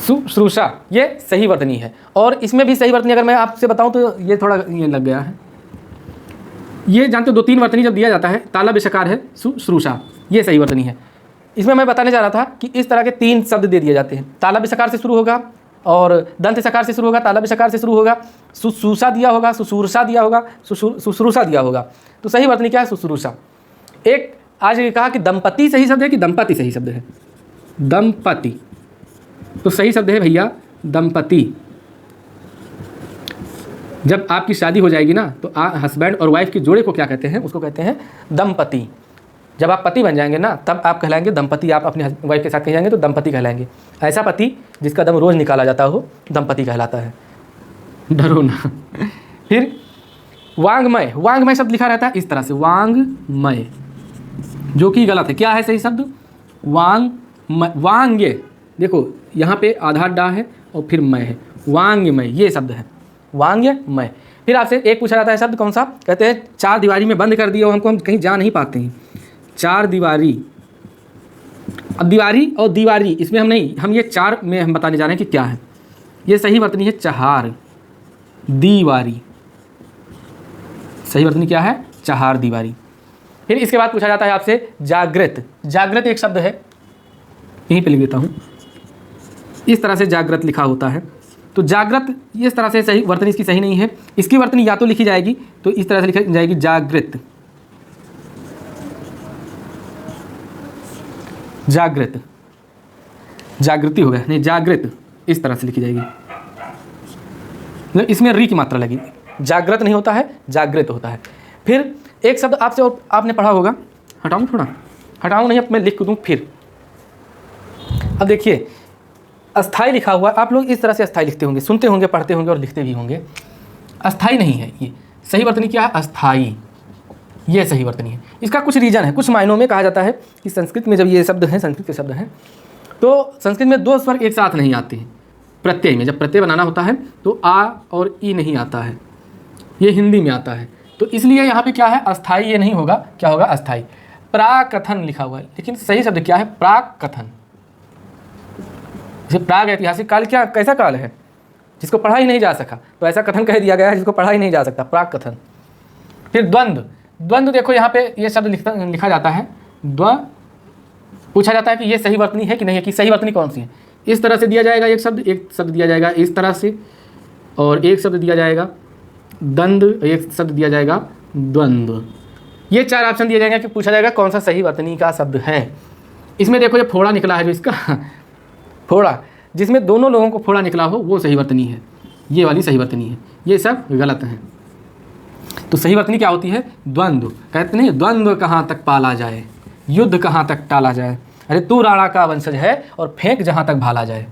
शुश्रूषा, ये सही वर्तनी है। और इसमें भी सही वर्तनी अगर मैं आपसे बताऊं तो ये थोड़ा ये लग गया है, ये जानते हो 2-3 वर्तनी जब दिया जाता है, ताला बेशकार है शुश्रूषा, ये सही वर्तनी है। इसमें मैं बताने जा रहा था कि इस तरह के 3 शब्द दे दिए जाते हैं, ताला बेशकार से शुरू होगा और दंत सकार से शुरू होगा, ताला बेशकार से शुरू होगा, शुश्रूषा दिया होगा, शुश्रूषा दिया होगा, शुश्रूषा दिया होगा। तो सही वर्तनी क्या है? शुश्रूषा। एक आज ये कहा कि दंपति सही शब्द है कि दंपति सही शब्द है? दंपति, तो सही शब्द है भैया दंपति। जब आपकी शादी हो जाएगी ना तो हस्बैंड और वाइफ के जोड़े को क्या कहते हैं? उसको कहते हैं दंपति। जब आप पति बन जाएंगे ना तब आप कहलाएंगे दंपति। आप अपने वाइफ के साथ कहीं जाएंगे तो दंपति कहलाएंगे। ऐसा पति जिसका दम रोज़ निकाला जाता हो दंपति कहलाता है। डरो ना। फिर वांग्मय, वांग्मय शब्द लिखा रहता है इस तरह से, वांग्मय, जो कि गलत है। क्या है सही शब्द? वांग्मय, वांग्य, देखो यहाँ पे आधार डा है और फिर मय है, वांग्मय ये शब्द है, वांग्मय। फिर आपसे एक पूछा जाता है शब्द कौन सा? कहते हैं 4 दीवारी में बंद कर दिया और हम कहीं जा नहीं पाते हैं। 4 दीवारी, अब दीवारी और दीवारी इसमें हम ये 4 में हम बताने जा रहे हैं कि क्या है। ये सही वर्तनी है चहार दीवारी। सही वर्तनी क्या है? चहार दीवारी। फिर इसके बाद पूछा जाता है आपसे जागृत। जागृत एक शब्द है, यहीं पे लिख देता हूँ, इस तरह से जागृत लिखा होता है। तो जागृत इस तरह से सही वर्तनी इसकी सही नहीं है। इसकी वर्तनी या तो लिखी जाएगी तो इस तरह से लिखी जाएगी जागृत, जागृत, जागृति हो गया, नहीं जागृत इस तरह से लिखी जाएगी। इसमें री की मात्रा लगी, जागृत नहीं होता है, जागृत होता है। फिर एक शब्द आपसे और आपने पढ़ा होगा, हटाऊँ थोड़ा, हटाऊँ नहीं, अब मैं लिख दूँ फिर। अब देखिए अस्थाई लिखा हुआ, आप लोग इस तरह से अस्थाई लिखते होंगे, सुनते होंगे, पढ़ते होंगे और लिखते भी होंगे। अस्थाई नहीं है ये। सही वर्तनी क्या है? अस्थाई, ये सही वर्तनी है। इसका कुछ रीज़न है, कुछ मायनों में कहा जाता है कि संस्कृत में जब ये शब्द हैं, संस्कृत के शब्द हैं, तो संस्कृत में 2 स्वर एक साथ नहीं आते हैं। प्रत्यय में जब प्रत्यय बनाना होता है तो आ और ई नहीं आता है, ये हिंदी में आता है। तो इसलिए यहाँ पे क्या है? अस्थाई ये नहीं होगा, क्या होगा? अस्थाई। प्राकथन लिखा हुआ है, लेकिन सही शब्द क्या है? प्राकथन। जैसे प्राग ऐतिहासिक काल, क्या कैसा काल है जिसको पढ़ा ही नहीं जा सका, तो ऐसा कथन कह दिया गया है जिसको पढ़ा ही नहीं जा सकता, प्राग कथन। फिर द्वंद्व, द्वंद्व देखो यहाँ पे ये शब्द लिखा जाता है पूछा जाता है कि ये सही वर्तनी है कि नहीं है, कि सही वर्तनी कौन सी है। इस तरह से दिया जाएगा एक शब्द दिया जाएगा इस तरह से, और एक शब्द दिया जाएगा दंड, एक शब्द दिया जाएगा द्वंद्व। ये 4 ऑप्शन दिए जाएंगे कि पूछा जाएगा कौन सा सही वर्तनी का शब्द है। इसमें देखो ये फोड़ा निकला है, जो इसका फोड़ा, जिसमें दोनों लोगों को फोड़ा निकला हो वो सही वर्तनी है, ये वाली सही वर्तनी है। ये सब गलत हैं। तो सही वर्तनी क्या होती है? द्वंद्व। कहते नहीं द्वंद्व कहाँ तक पाला जाए, युद्ध कहाँ तक टाला जाए, अरे तू राणा का वंशज है और फेंक जहाँ तक भाला जाए,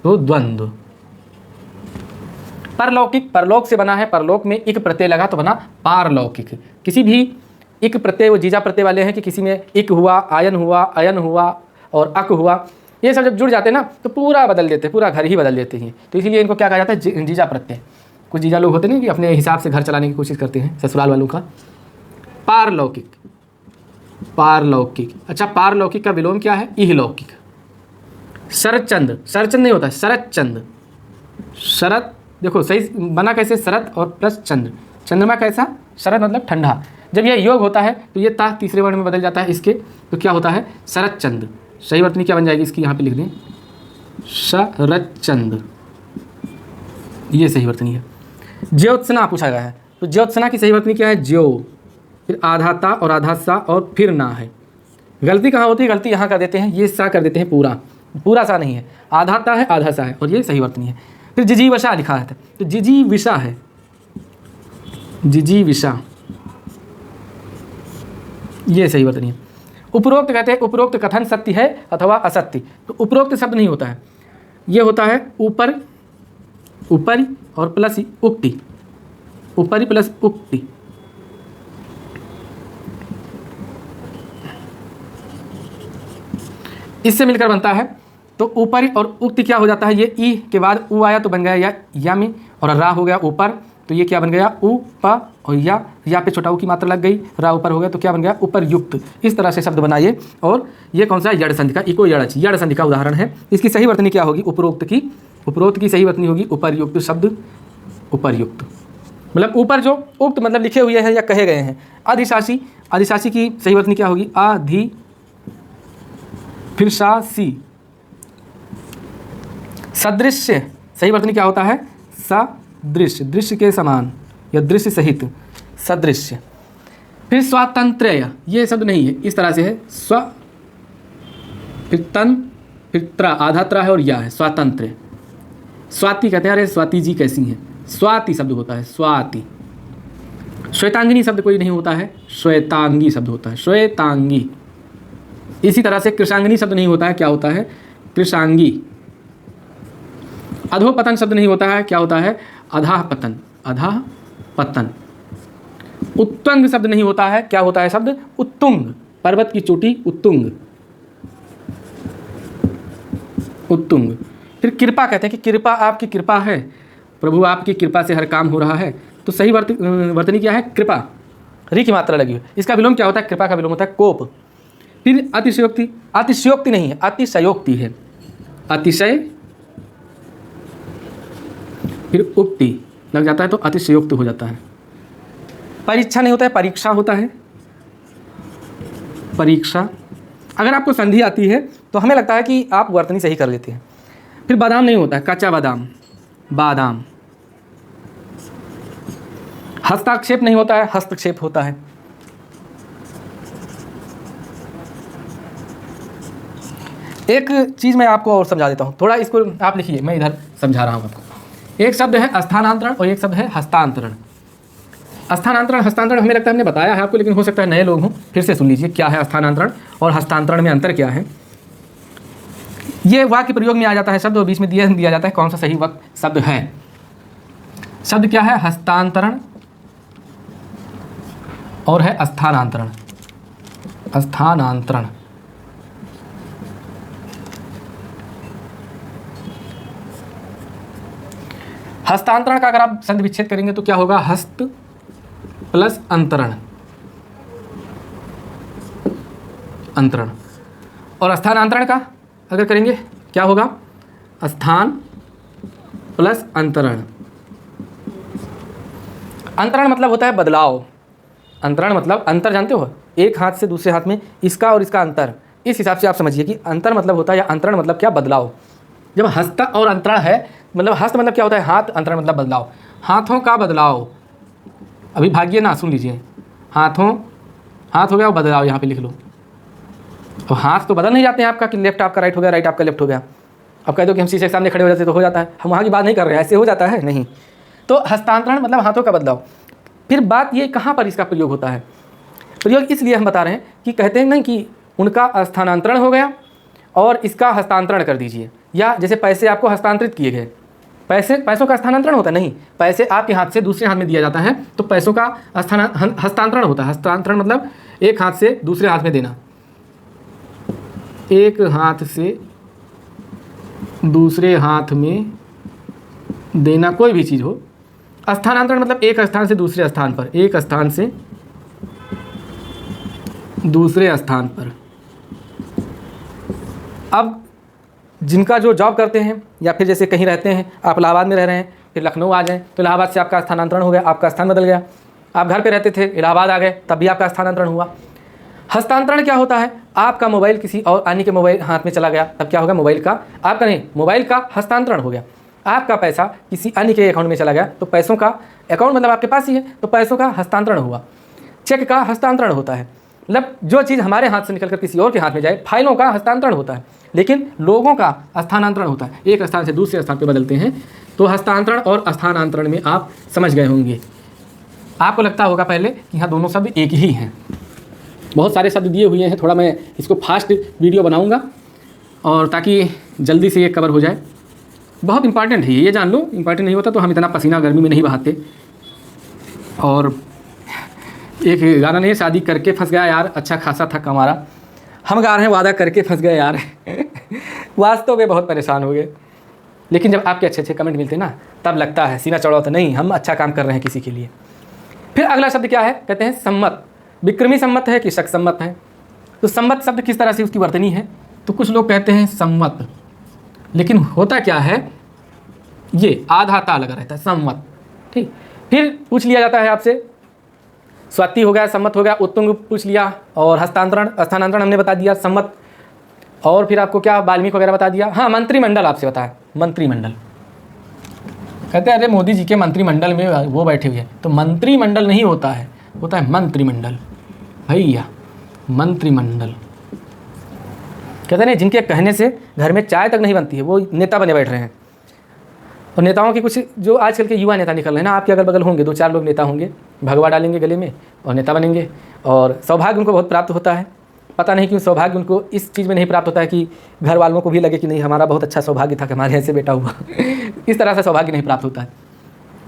तो द्वंद्व। परलौकिक, परलोक से बना है, परलोक में इक प्रत्यय लगा तो बना पारलौकिक। किसी भी इक प्रत्यय, वो जीजा प्रत्यय वाले हैं कि किसी में इक हुआ, आयन हुआ, अयन हुआ और अक हुआ, ये सब जब जुड़ जाते हैं ना तो पूरा बदल देते हैं, पूरा घर ही बदल देते हैं। तो इसीलिए इनको क्या कहा जाता है? जीजा प्रत्यय। कुछ जीजा लोग होते नहीं कि अपने हिसाब से घर चलाने की कोशिश करते हैं, ससुराल वालों का। पारलौकिक, पारलौकिक। अच्छा, पारलौकिक का विलोम क्या है? इहलौकिक। शरदचंद्र, शरदचंद्र नहीं होता, शरदचंद्र। शरद देखो सही बना कैसे? शरद और प्लस चंद्र, चंद्रमा कैसा? शरद मतलब ठंडा। जब यह योग होता है तो ये ता तीसरे वर्ण में बदल जाता है इसके, तो क्या होता है? शरदचंद्र। सही वर्तनी क्या बन जाएगी इसकी? यहाँ पे लिख दें शरदचंद्र, ये सही वर्तनी है। ज्योत्सना पूछा गया है, तो ज्योत्सना की सही वर्तनी क्या है? ज्यो, फिर आधा ता और आधा सा और फिर ना है। गलती कहाँ होती है? गलती यहाँ कर देते हैं, ये सा कर देते हैं, पूरा पूरा सा नहीं है, आधा ता है आधा सा है, और ये सही वर्तनी है। फिर जिजीविषा लिखा है, तो जिजीविषा है, जिजीविषा, ये सही वर्तनी है। उपरोक्त कहते हैं उपरोक्त कथन सत्य है अथवा असत्य, तो उपरोक्त शब्द नहीं होता है, ये होता है ऊपर, ऊपरी और प्लस उक्ति, ऊपरी प्लस उक्ति। इससे मिलकर बनता है, तो ऊपरी और उक्ति क्या हो जाता है? ये ई के बाद उ आया तो बन गया या में, और रा हो गया ऊपर, तो ये क्या बन गया? ऊ प और या पे छोटा ऊ की मात्रा लग गई, रा ऊपर हो गया तो क्या बन गया उपर्युक्त। इस तरह से शब्द बनाइए। और ये कौन सा है यड़ संधि का, इको यड़च, यड़ संधि का उदाहरण है। इसकी सही वर्तनी क्या होगी उपरोक्त की सही वर्तनी होगी उपर्युक्त शब्द उपर्युक्त, मतलब ऊपर जो उक्त मतलब लिखे हुए हैं या कहे गए हैं। अधिशासी की सही वर्तनी क्या होगी आधि फिर शासी। सदृश्य सही वर्तनी क्या होता है सदृश्य, दृश्य के समान या दृश्य सहित सदृश्य। फिर स्वातंत्र्य ये शब्द नहीं है, इस तरह से है स्व फिर तन फिर त्र, आधा त्र है और या है स्वातंत्र्य। स्वाति कहते हैं, अरे स्वाति जी कैसी हैं, स्वाति शब्द होता है स्वाति। श्वेतांगिनी शब्द कोई नहीं होता है, श्वेतांगी शब्द होता है श्वेतांगी। इसी तरह से कृशांगिनी शब्द नहीं होता है, क्या होता है कृशांगी। अधोपतन शब्द नहीं होता है, क्या होता है अधाह पतन अधाह पतन। उत्तुंग शब्द नहीं होता है, क्या होता है शब्द उत्तुंग, पर्वत की चोटी उत्तुंग उत्तुंग। फिर कृपा कहते हैं कि कृपा आपकी कृपा है, प्रभु आपकी कृपा से हर काम हो रहा है, तो सही वर्तनी क्या है कृपा, री की मात्रा लगी हुई। इसका विलोम क्या होता है कृपा का विलोम होता है कोप। फिर अतिशयोक्ति, अतिशयोक्ति नहीं है अतिशयोक्ति है, अतिशय फिर उक्ति लग जाता है तो अतिशयोक्त हो जाता है। परीक्षा नहीं होता है परीक्षा होता है परीक्षा। अगर आपको संधि आती है तो हमें लगता है कि आप वर्तनी सही कर लेते हैं। फिर बादाम नहीं होता है कच्चा बादाम बादाम। हस्ताक्षेप नहीं होता है हस्तक्षेप होता है। एक चीज़ मैं आपको और समझा देता हूँ, थोड़ा इसको आप लिखिए, मैं इधर समझा रहा हूँ आपको। एक शब्द है स्थानांतरण और एक शब्द है हस्तांतरण। स्थानांतरण हस्तांतरण हमें लगता है हमने बताया है आपको, लेकिन हो सकता है नए लोग हों, फिर से सुन लीजिए क्या है स्थानांतरण और हस्तांतरण में अंतर क्या है। ये वाक्य प्रयोग में आ जाता है शब्द और बीच में दिया जाता है कौन सा सही वक्त शब्द है। शब्द क्या है हस्तांतरण और है स्थानांतरण। स्थानांतरण हस्तांतरण का अगर आप संधि विच्छेद करेंगे तो क्या होगा हस्त प्लस अंतरण अंतरण। और स्थानांतरण का अगर करेंगे क्या होगा स्थान प्लस अंतरण। अंतरण मतलब होता है बदलाव। अंतरण मतलब अंतर जानते हो, एक हाथ से दूसरे हाथ में इसका और इसका अंतर। इस हिसाब से आप समझिए कि अंतर मतलब होता है या अंतरण मतलब क्या बदलाव। जब हस्त और अंतरण है मतलब हस्त मतलब क्या होता है हाथ, अंतरण मतलब बदलाव, हाथों का बदलाव। अभी भागिए ना, सुन लीजिए, हाथ हो गया और बदलाव यहाँ पे लिख लो। तो हाथ तो बदल नहीं जाते हैं आपका कि लेफ्ट आपका राइट हो गया, राइट आपका लेफ्ट हो गया। अब कह दो कि हम शीशे के सामने खड़े हो जाते तो हो जाता है, हम वहाँ की बात नहीं कर रहे हैं, ऐसे हो जाता है नहीं। तो हस्तांतरण मतलब हाथों का बदलाव। फिर बात ये कहाँ पर इसका प्रयोग होता है, प्रयोग इसलिए हम बता रहे हैं कि कहते हैं नहीं कि उनका स्थानांतरण हो गया और इसका हस्तांतरण कर दीजिए, या जैसे पैसे आपको हस्तांतरित किए गए, पैसों का स्थानांतरण होता है नहीं, पैसे आपके हाथ से दूसरे हाथ में दिया जाता है तो पैसों का हस्तांतरण होता है। हस्तांतरण मतलब एक हाथ से दूसरे हाथ में देना, एक हाथ से दूसरे हाथ में देना, कोई भी चीज़ हो। स्थानांतरण मतलब एक स्थान से दूसरे स्थान पर, एक स्थान से दूसरे स्थान पर। अब जिनका जो जॉब करते हैं या फिर जैसे कहीं रहते हैं, आप इलाहाबाद में रह रहे हैं फिर लखनऊ आ जाएं तो इलाहाबाद से आपका स्थानांतरण हो गया, आपका स्थान बदल गया। आप घर पे रहते थे इलाहाबाद आ गए तब भी आपका स्थानांतरण हुआ। हस्तांतरण क्या होता है, आपका मोबाइल किसी और अन्य के मोबाइल हाथ में चला गया तब क्या होगा मोबाइल का, आपका नहीं मोबाइल का हस्तांतरण हो गया। आपका पैसा किसी अन्य के अकाउंट में चला गया तो पैसों का, अकाउंट मतलब आपके पास ही है तो पैसों का हस्तांतरण हुआ। चेक का हस्तांतरण होता है, मतलब जो चीज़ हमारे हाथ से निकलकर किसी और के हाथ में जाए, फाइलों का हस्तांतरण होता है, लेकिन लोगों का स्थानांतरण होता है, एक स्थान से दूसरे स्थान पे बदलते हैं। तो हस्तांतरण और स्थानांतरण में आप समझ गए होंगे। आपको लगता होगा पहले कि हाँ दोनों शब्द एक ही हैं। बहुत सारे शब्द दिए हुए हैं, थोड़ा मैं इसको फास्ट वीडियो बनाऊँगा और ताकि जल्दी से ये कवर हो जाए। बहुत इंपॉर्टेंट है ये जान लो, इंपॉर्टेंट नहीं होता तो हम इतना पसीना गर्मी में नहीं बहाते। और एक गाना नहीं, शादी करके फंस गया यार अच्छा खासा था कमारा, हम गा रहे हैं वादा करके फंस गए यार वास्तव में बहुत परेशान हो गए। लेकिन जब आपके अच्छे अच्छे कमेंट मिलते हैं ना तब लगता है सीना चढ़ाओ तो नहीं हम अच्छा काम कर रहे हैं किसी के लिए। फिर अगला शब्द क्या है, कहते हैं सम्मत। विक्रमी सम्मत है कि शक सम्मत है। तो सम्मत शब्द किस तरह से उसकी वर्तनी है, तो कुछ लोग कहते हैं सम्मत, लेकिन होता क्या है, ये आधा ता लगा रहता है सम्मत। ठीक, फिर पूछ लिया जाता है आपसे, स्वाति हो गया, सम्मत हो गया, उत्तुंग पूछ लिया, और हस्तांतरण स्थानांतरण हमने बता दिया, सम्मत। और फिर आपको क्या वाल्मीकि वगैरह बता दिया। हाँ, मंत्रिमंडल आपसे बताया, मंत्रिमंडल। कहते हैं अरे मोदी जी के मंत्रिमंडल में वो बैठे हुए हैं, तो मंत्रिमंडल नहीं होता है, होता है मंत्रिमंडल। भैया मंत्रिमंडल कहते हैं जिनके कहने से घर में चाय तक नहीं बनती है, वो नेता बने बैठ रहे हैं। और नेताओं की कुछ जो आजकल के युवा नेता निकल रहे हैं ना, आपके अगल बगल होंगे 2-4 लोग नेता होंगे, भगवा डालेंगे गले में और नेता बनेंगे, और सौभाग्य उनको बहुत प्राप्त होता है। पता नहीं क्यों सौभाग्य उनको इस चीज़ में नहीं प्राप्त होता है कि घर वालों को भी लगे कि नहीं हमारा बहुत अच्छा सौभाग्य था कि हमारे ऐसे बेटा हुआ इस तरह से सौभाग्य नहीं प्राप्त होता है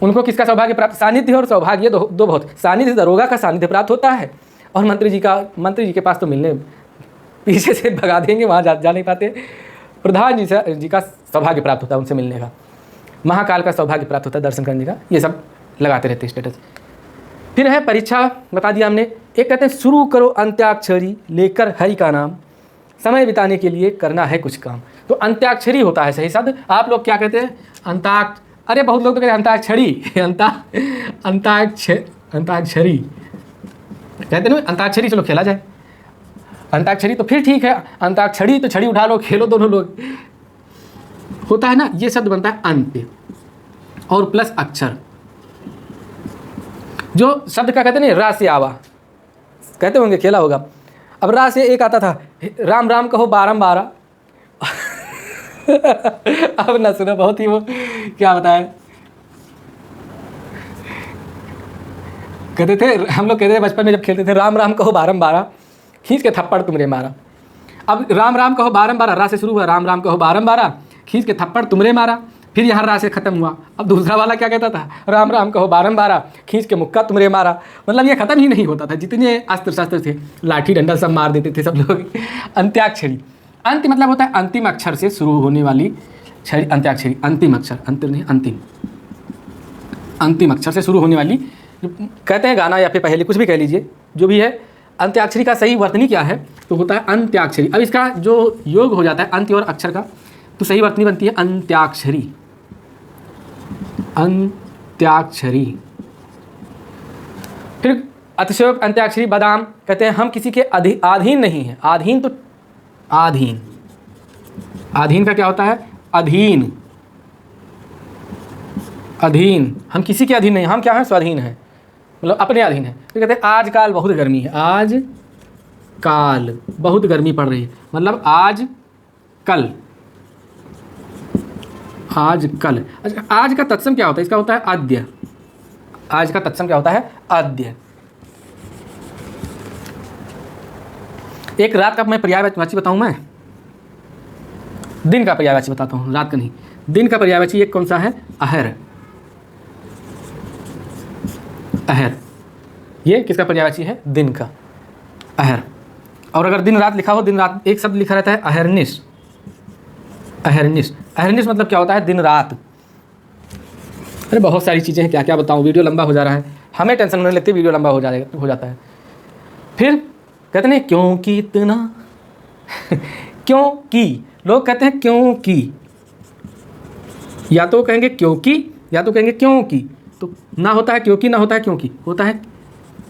उनको। किसका सौभाग्य प्राप्त, सानिध्य और सौभाग्य दो बहुत। सानिध्य दरोगा का सानिध्य प्राप्त होता है, और मंत्री जी के पास तो मिलने पीछे से भगा देंगे, वहाँ जा नहीं पाते। प्रधान जी का सौभाग्य प्राप्त होता है उनसे मिलने का, महाकाल का सौभाग्य प्राप्त होता है दर्शन करने का, ये सब लगाते रहते हैं स्टेटस। फिर है परीक्षा, बता दिया हमने। एक कहते हैं शुरू करो अंत्याक्षरी लेकर हरि का नाम, समय बिताने के लिए करना है कुछ काम। तो अंत्याक्षरी होता है सही शब्द। आप लोग क्या कहते हैं, अरे बहुत लोग तो कहते हैं अंताक्षरी अंताक्षरी कहते हैं अंताक्षरी, चलो खेला जाए अंताक्षरी, तो फिर ठीक है। अंताक्षरी तो छड़ी उठा लो, खेलो दोनों लोग, होता है ना। ये शब्द बनता है अंत्य और प्लस अक्षर। जो शब्द का कहते हैं रा से आवा, कहते होंगे, खेला होगा। अब रा से एक आता था, राम राम कहो बारंबारा अब ना सुना, बहुत ही वो क्या बताए, कहते थे हम लोग, कहते थे बचपन में जब खेलते थे, राम राम कहो बारंबारा खींच के थप्पड़ तुमरे मारा। अब राम राम कहो बारंबारा, रा से शुरू हुआ, राम राम कहो बारंबारा खींच के थप्पड़ तुमरे मारा, फिर यहाँ रा से ख़त्म हुआ। अब दूसरा वाला क्या कहता था, राम राम कहो बारंबारा खींच के मुक्का तुमरे मारा। मतलब ये ख़त्म ही नहीं होता था, जितने अस्त्र शस्त्र थे, लाठी डंडा सब मार देते थे सब लोग। अंत्याक्षरी, अंत मतलब होता है अंतिम अक्षर से शुरू होने वाली छड़ी, अंत्याक्षरी अंतिम अक्षर, अंतिम नहीं अंतिम, अंतिम अक्षर से शुरू होने वाली, कहते हैं गाना या फिर पहले कुछ भी कह लीजिए, जो भी है। अंत्याक्षरी का सही वर्तनी क्या है, तो होता है अंत्याक्षरी। अब इसका जो योग हो जाता है अंत्य और अक्षर का, तो सही वर्तनी बनती है अंत्याक्षरी, अंत्याक्षरी। फिर अतिशयोक्त अंत्याक्षरी बादाम, कहते हैं हम किसी के अधीन नहीं हैं। अधीन तो अधीन, अधीन का क्या होता है, अधीन, अधीन, हम किसी के अधीन नहीं, हम क्या हैं, स्वाधीन हैं, मतलब अपने अधीन है। तो कहते हैं आज काल बहुत गर्मी है, आज काल बहुत गर्मी पड़ रही है, मतलब आज कल, आज कल। अच्छा, आज का तत्सम क्या होता है, इसका होता है अद्य। आज का तत्सम क्या होता है, अद्य। एक रात का मैं पर्यायवाची बताऊं, मैं दिन का पर्यायवाची बताता हूं, रात का नहीं। दिन का पर्यायवाची एक कौन सा है, अहर, अहर। ये किसका पर्यायवाची है, दिन का, अहर। और अगर दिन रात लिखा हो, दिन रात एक शब्द लिखा रहता है अहरनिश, अहरनिश। अहरनिश मतलब क्या होता है, दिन रात। अरे बहुत सारी चीज़ें हैं, क्या क्या बताऊं, वीडियो लंबा हो जा रहा है, हमें टेंशन नहीं लेती, वीडियो लंबा हो जाता है। फिर कहते हैं क्योंकि इतना क्योंकि, लोग कहते हैं क्योंकि, या तो कहेंगे क्योंकि या तो कहेंगे क्योंकि, तो ना होता है क्योंकि, ना होता है क्योंकि, होता है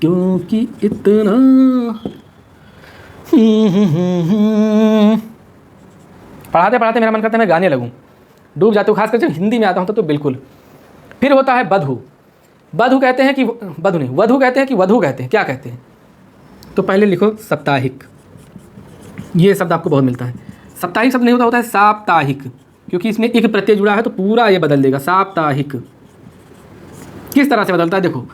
क्योंकि इतना। पढ़ाते पढ़ाते मेरा मन करता है मैं गाने लगूं, डूब जाता हूँ, खासकर जब हिंदी में आता हूँ तो बिल्कुल। फिर होता है बधू, बधू कहते हैं कि बधू नहीं, वधू कहते हैं कि वधू कहते हैं, क्या कहते हैं, तो पहले लिखो साप्ताहिक। ये शब्द आपको बहुत मिलता है। साप्ताहिक शब्द नहीं होता, होता है साप्ताहिक, क्योंकि इसमें एक प्रत्यय जुड़ा है तो पूरा ये बदल देगा। साप्ताहिक किस तरह से बदलता है, देखो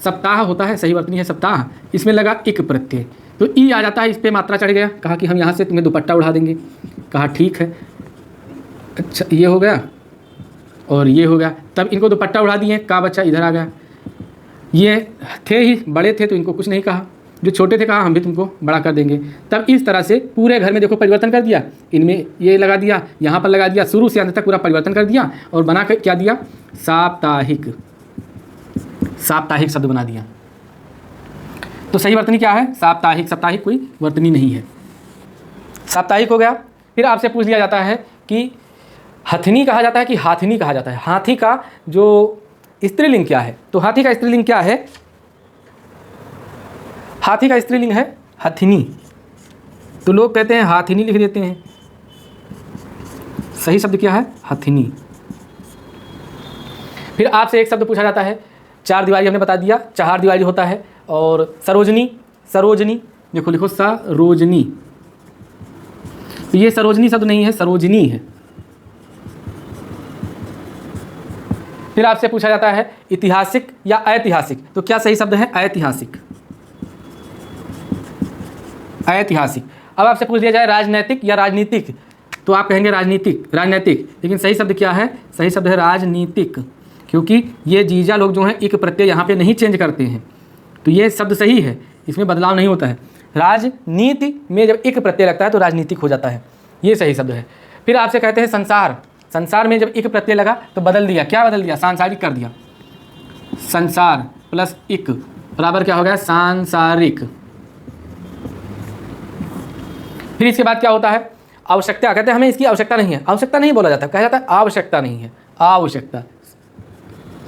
सप्ताह होता है, सही वर्तनी है सप्ताह, इसमें लगा एक प्रत्यय तो ई आ जाता है, इस पर मात्रा चढ़ गया। कहा कि हम यहाँ से तुम्हें दुपट्टा उड़ा देंगे, कहा ठीक है। अच्छा ये हो गया और ये हो गया, तब इनको दुपट्टा उड़ा दिए, का बच्चा इधर आ गया। ये थे ही बड़े थे तो इनको कुछ नहीं कहा, जो छोटे थे कहा हम भी तुमको बड़ा कर देंगे। तब इस तरह से पूरे घर में देखो परिवर्तन कर दिया, इनमें ये लगा दिया, यहाँ पर लगा दिया, शुरू से अंत तक पूरा परिवर्तन कर दिया और बना कर क्या दिया, साप्ताहिक, साप्ताहिक शब्द बना दिया। तो सही वर्तनी क्या है? साप्ताहिक। साप्ताहिक कोई वर्तनी नहीं है। साप्ताहिक हो गया। फिर आपसे पूछ लिया जाता है कि हथनी कहा जाता है कि हाथनी कहा जाता है? हाथी का जो स्त्रीलिंग क्या है? तो हाथी का स्त्रीलिंग क्या है? हाथी का स्त्रीलिंग है हथनी। तो लोग कहते हैं हाथिनी लिख देते हैं। सही शब्द क्या है? हथनी। फिर आपसे एक शब्द पूछा जाता है, चार दीवारी हमने बता दिया, चार दीवारी होता है। और सरोजनी, सरोजनी देखो, लिखो सरोजनी। तो ये सरोजनी शब्द नहीं है, सरोजनी है। फिर आपसे पूछा जाता है ऐतिहासिक या ऐतिहासिक, तो क्या सही शब्द है? ऐतिहासिक। ऐतिहासिक। अब आपसे पूछ दिया जाए राजनैतिक या राजनीतिक, तो आप कहेंगे राजनीतिक, राजनैतिक। लेकिन सही शब्द क्या है? सही शब्द है राजनीतिक, क्योंकि ये जीजा लोग जो हैं एक प्रत्यय यहाँ पे नहीं चेंज करते हैं। तो ये शब्द सही है, इसमें बदलाव नहीं होता है। राजनीति में जब एक प्रत्यय लगता है तो राजनीतिक हो जाता है, ये सही शब्द है। फिर आपसे कहते हैं संसार। संसार में जब एक प्रत्यय लगा तो बदल दिया, क्या बदल दिया? सांसारिक कर दिया। संसार प्लस इक बराबर क्या हो गया? सांसारिक। फिर इसके बाद क्या होता है? आवश्यकता। कहते हैं हमें इसकी आवश्यकता नहीं है। आवश्यकता नहीं बोला जाता, कहा जाता है आवश्यकता नहीं है। आवश्यकता,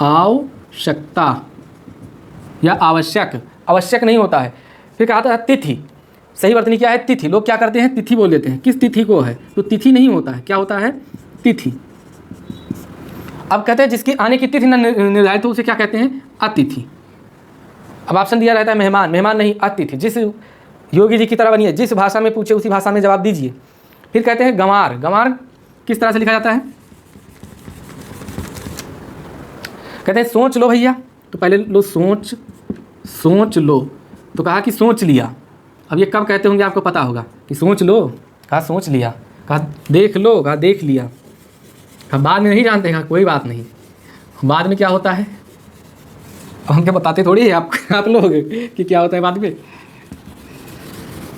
आवश्यकता या आवश्यक, आवश्यक नहीं होता है। फिर कहा था तिथि। सही वर्तनी क्या है? तिथि। लोग क्या करते हैं? तिथि बोल देते हैं। किस तिथि को है? तो तिथि नहीं होता है, क्या होता है? तिथि। अब कहते हैं जिसकी आने की तिथि न निर्धारित हो उसे क्या कहते हैं? अतिथि। अब ऑप्शन दिया रहता है मेहमान, मेहमान नहीं, अतिथि। जिस योगी जी की तरह बनिए, जिस भाषा में पूछे उसी भाषा में जवाब दीजिए। फिर कहते हैं गंवार। गंवार किस तरह से लिखा जाता है? कहते हैं सोच लो भैया, तो पहले लो सोच, सोच लो, तो कहा कि सोच लिया। अब ये कब कहते होंगे आपको पता होगा कि सोच लो, कहा सोच लिया, कहा देख लो, कहा देख लिया। हम बाद में नहीं जानते, कहा कोई बात नहीं, बाद में क्या होता है अब हम क्या बताते थोड़ी है आप लोग कि क्या होता है बाद में।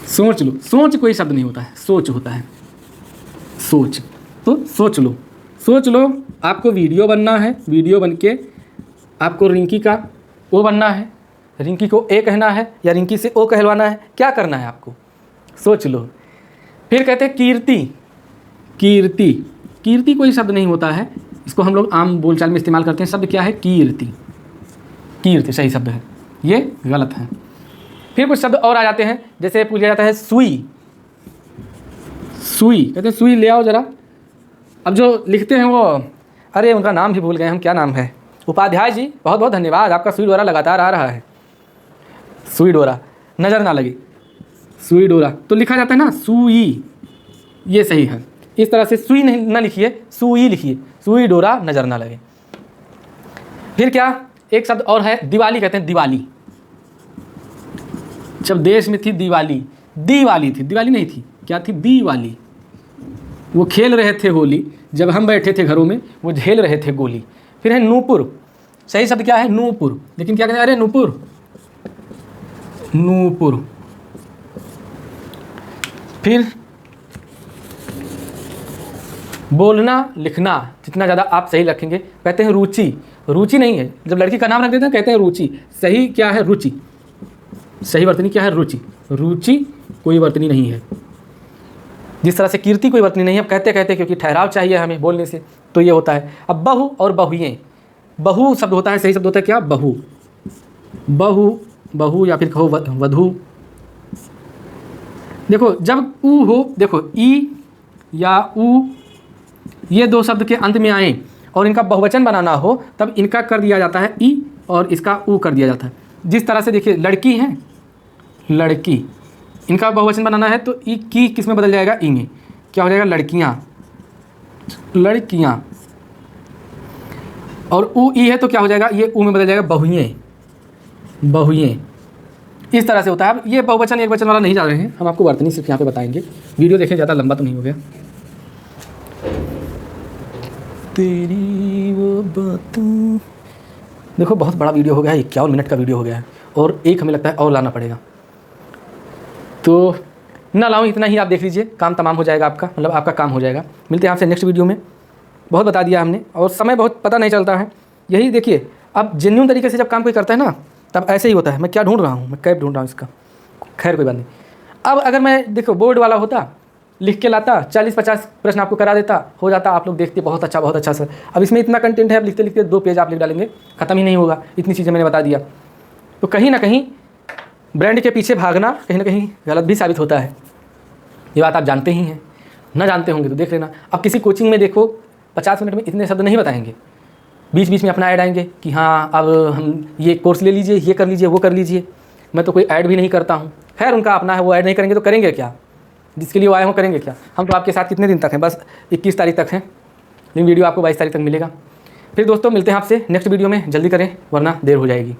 सोच लो, सोच कोई शब्द नहीं होता है, सोच होता है, सोच। तो सोच लो, सोच लो। आपको वीडियो बनना है, वीडियो बन के आपको रिंकी का ओ बनना है, रिंकी को ए कहना है या रिंकी से ओ कहलवाना है, क्या करना है आपको? सोच लो। फिर कहते हैं कीर्ति। कीर्ति, कीर्ति कोई शब्द नहीं होता है, इसको हम लोग आम बोलचाल में इस्तेमाल करते हैं। शब्द क्या है? कीर्ति। कीर्ति सही शब्द है, ये गलत है। फिर कुछ शब्द और आ जाते हैं, जैसे पूछा जाता है सुई। सुई, कहते हैं सुई ले आओ ज़रा। अब जो लिखते हैं वो, अरे उनका नाम भी भूल गए हम, क्या नाम है? उपाध्याय जी, बहुत बहुत धन्यवाद, आपका सुई डोरा लगातार आ रहा है। सुई डोरा, नज़र ना लगे, सुई डोरा तो लिखा जाता है ना सुई, ये सही है। इस तरह से सुई नहीं ना लिखिए, सुई लिखिए, सुई डोरा नज़र ना लगे। फिर क्या, एक शब्द और है दिवाली। कहते हैं दिवाली। जब देश में थी दिवाली, दिवाली थी, दिवाली नहीं थी, क्या थी? दिवाली। वो खेल रहे थे होली, जब हम बैठे थे घरों में वो झेल रहे थे गोली। फिर है नूपुर। सही शब्द क्या है? नूपुर। लेकिन क्या कहते हैं? अरे नूपुर, नूपुर। फिर बोलना लिखना जितना ज़्यादा आप सही रखेंगे, कहते हैं रुचि। रुचि नहीं है, जब लड़की का नाम रख देते हैं कहते हैं रुचि। सही क्या है? रुचि। सही वर्तनी क्या है? रुचि। रुचि कोई वर्तनी नहीं है। जिस तरह से कीर्ति कोई वर्तनी नहीं है, अब कहते कहते क्योंकि ठहराव चाहिए हमें बोलने से, तो ये होता है। अब बहु और बहुएं। बहु शब्द होता है, सही शब्द होता है क्या? बहु। बहु, बहु या फिर कहो वधु। देखो जब ऊ हो, देखो ई या ऊ, ये दो शब्द के अंत में आए और इनका बहुवचन बनाना हो तब इनका कर दिया जाता है ई और इसका ऊ कर दिया जाता है। जिस तरह से देखिए लड़की है, लड़की, इनका बहुवचन बनाना है तो ई की किस में बदल जाएगा? ई में। क्या हो जाएगा? लड़कियां, लड़कियां। और ऊ ई है तो क्या हो जाएगा? ये ऊ में बदल जाएगा बहुएं, बहुएं। इस तरह से होता है। अब ये बहुवचन एक वचन वाला नहीं जा रहे हैं, हम आपको वर्तनी सिर्फ यहाँ पे बताएंगे। वीडियो देखें, ज़्यादा लंबा तो नहीं हो गया। तेरी वो बातों, देखो बहुत बड़ा वीडियो हो गया है, 51 मिनट का वीडियो हो गया है और एक हमें लगता है और लाना पड़ेगा, तो ना लाऊं, इतना ही आप देख लीजिए, काम तमाम हो जाएगा आपका, मतलब आपका काम हो जाएगा। मिलते हैं आपसे नेक्स्ट वीडियो में। बहुत बता दिया हमने और समय बहुत पता नहीं चलता है। यही देखिए, अब जेन्युइन तरीके से जब काम कोई करता है ना तब ऐसे ही होता है। मैं क्या ढूंढ रहा हूँ, मैं कैप ढूंढ रहा हूँ इसका, खैर कोई बात नहीं। अब अगर मैं देखो बोर्ड वाला होता, लिख के लाता, 40-50 प्रश्न आपको करा देता, हो जाता, आप लोग देखते बहुत अच्छा सर। अब इसमें इतना कंटेंट है, अब लिखते लिखते 2 पेज आप लिख डालेंगे, ख़त्म ही नहीं होगा, इतनी चीज़ें मैंने बता दिया। तो कहीं ना कहीं ब्रांड के पीछे भागना कहीं ना कहीं गलत भी साबित होता है, ये बात आप जानते ही हैं। ना जानते होंगे तो देख लेना। अब किसी कोचिंग में देखो 50 मिनट में इतने शब्द नहीं बताएंगे, बीच बीच में अपना ऐड आएंगे कि हाँ अब हम ये कोर्स ले लीजिए, ये कर लीजिए, वो कर लीजिए। मैं तो कोई ऐड भी नहीं करता हूँ, खैर उनका अपना है, वो ऐड नहीं करेंगे तो करेंगे क्या, जिसके लिए वो आए हों करेंगे क्या। हम तो आपके साथ कितने दिन तक हैं, बस 21 तारीख तक हैं, लेकिन वीडियो आपको 22 तारीख तक मिलेगा। फिर दोस्तों मिलते हैं आपसे नेक्स्ट वीडियो में, जल्दी करें वरना देर हो जाएगी।